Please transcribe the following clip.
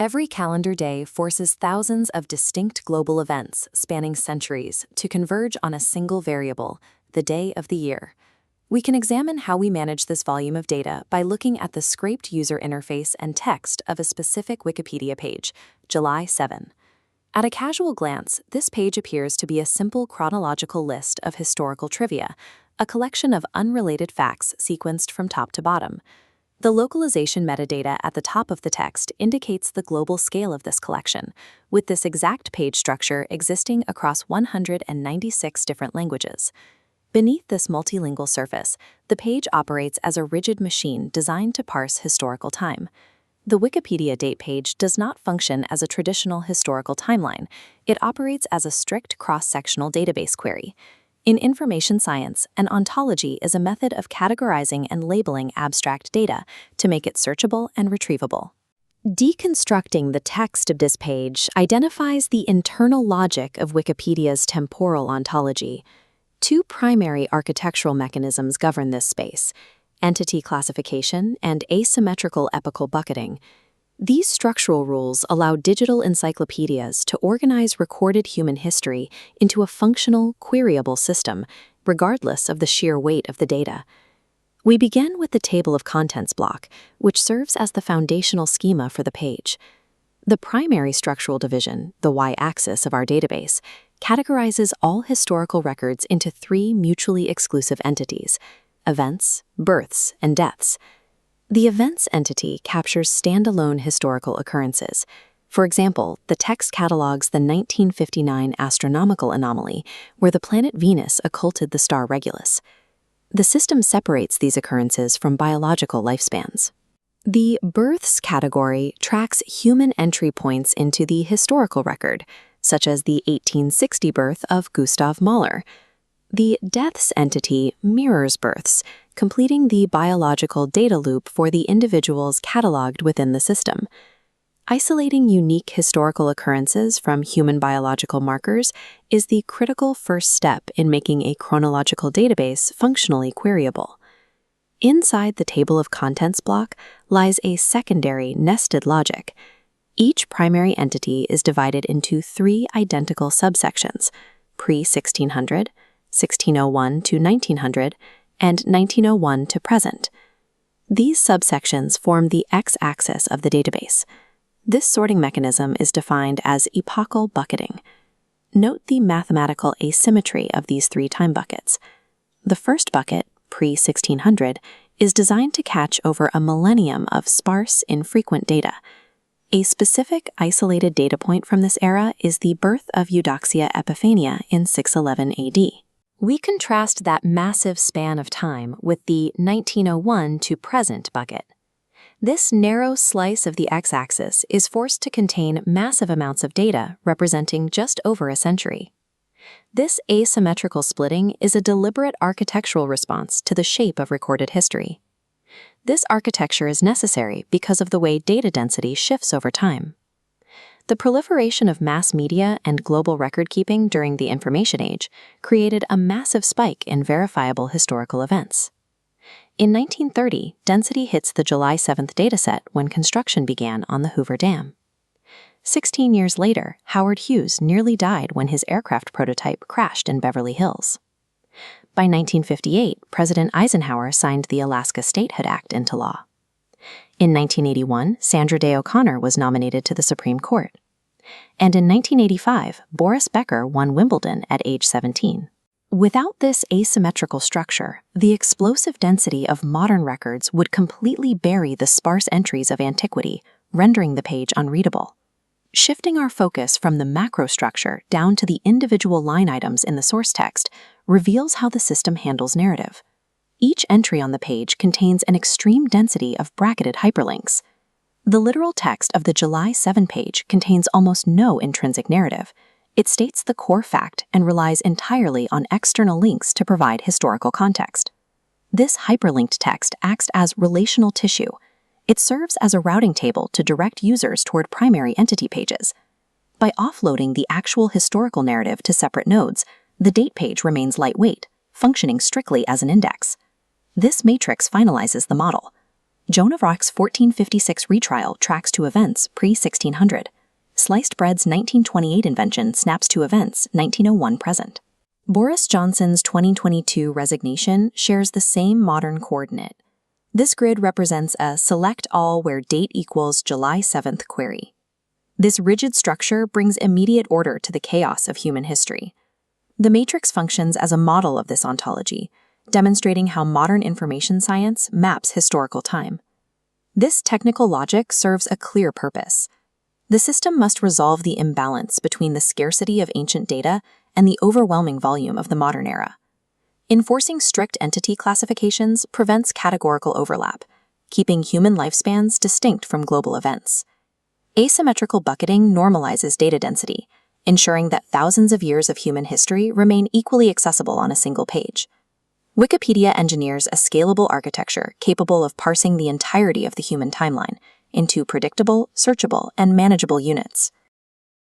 Every calendar day forces thousands of distinct global events spanning centuries to converge on a single variable, the day of the year. We can examine how we manage this volume of data by looking at the scraped user interface and text of a specific Wikipedia page, July 7. At a casual glance, this page appears to be a simple chronological list of historical trivia, a collection of unrelated facts sequenced from top to bottom. The localization metadata at the top of the text indicates the global scale of this collection, with this exact page structure existing across 196 different languages. Beneath this multilingual surface, the page operates as a rigid machine designed to parse historical time. The Wikipedia date page does not function as a traditional historical timeline. It operates as a strict cross-sectional database query. In information science, an ontology is a method of categorizing and labeling abstract data to make it searchable and retrievable. Deconstructing the text of this page identifies the internal logic of Wikipedia's temporal ontology. Two primary architectural mechanisms govern this space: entity classification and asymmetrical epochal bucketing. These structural rules allow digital encyclopedias to organize recorded human history into a functional, queryable system, regardless of the sheer weight of the data. We begin with the table of contents block, which serves as the foundational schema for the page. The primary structural division, the y-axis of our database, categorizes all historical records into three mutually exclusive entities: events, births, and deaths. The events entity captures standalone historical occurrences. For example, the text catalogs the 1959 astronomical anomaly, where the planet Venus occulted the star Regulus. The system separates these occurrences from biological lifespans. The births category tracks human entry points into the historical record, such as the 1860 birth of Gustav Mahler. The deaths entity mirrors births, completing the biological data loop for the individuals cataloged within the system. Isolating unique historical occurrences from human biological markers is the critical first step in making a chronological database functionally queryable. Inside the table of contents block lies a secondary nested logic. Each primary entity is divided into three identical subsections: pre-1600, 1601 to 1900, and 1901 to present. These subsections form the x-axis of the database. This sorting mechanism is defined as epochal bucketing. Note the mathematical asymmetry of these three time buckets. The first bucket, pre-1600, is designed to catch over a millennium of sparse, infrequent data. A specific isolated data point from this era is the birth of Eudoxia Epiphania in 611 AD. We contrast that massive span of time with the 1901 to present bucket. This narrow slice of the x-axis is forced to contain massive amounts of data representing just over a century. This asymmetrical splitting is a deliberate architectural response to the shape of recorded history. This architecture is necessary because of the way data density shifts over time. The proliferation of mass media and global record-keeping during the Information Age created a massive spike in verifiable historical events. In 1930, density hits the July 7th dataset when construction began on the Hoover Dam. 16 years later, Howard Hughes nearly died when his aircraft prototype crashed in Beverly Hills. By 1958, President Eisenhower signed the Alaska Statehood Act into law. In 1981, Sandra Day O'Connor was nominated to the Supreme Court. And in 1985, Boris Becker won Wimbledon at age 17. Without this asymmetrical structure, the explosive density of modern records would completely bury the sparse entries of antiquity, rendering the page unreadable. Shifting our focus from the macro structure down to the individual line items in the source text reveals how the system handles narrative. Each entry on the page contains an extreme density of bracketed hyperlinks. The literal text of the July 7 page contains almost no intrinsic narrative. It states the core fact and relies entirely on external links to provide historical context. This hyperlinked text acts as relational tissue. It serves as a routing table to direct users toward primary entity pages. By offloading the actual historical narrative to separate nodes, the date page remains lightweight, functioning strictly as an index. This matrix finalizes the model. Joan of Arc's 1456 retrial tracks to events pre-1600. Sliced bread's 1928 invention snaps to events 1901 present. Boris Johnson's 2022 resignation shares the same modern coordinate. This grid represents a select all where date equals July 7th query. This rigid structure brings immediate order to the chaos of human history. The matrix functions as a model of this ontology, demonstrating how modern information science maps historical time. This technical logic serves a clear purpose. The system must resolve the imbalance between the scarcity of ancient data and the overwhelming volume of the modern era. Enforcing strict entity classifications prevents categorical overlap, keeping human lifespans distinct from global events. Asymmetrical bucketing normalizes data density, ensuring that thousands of years of human history remain equally accessible on a single page. Wikipedia engineers a scalable architecture capable of parsing the entirety of the human timeline into predictable, searchable, and manageable units.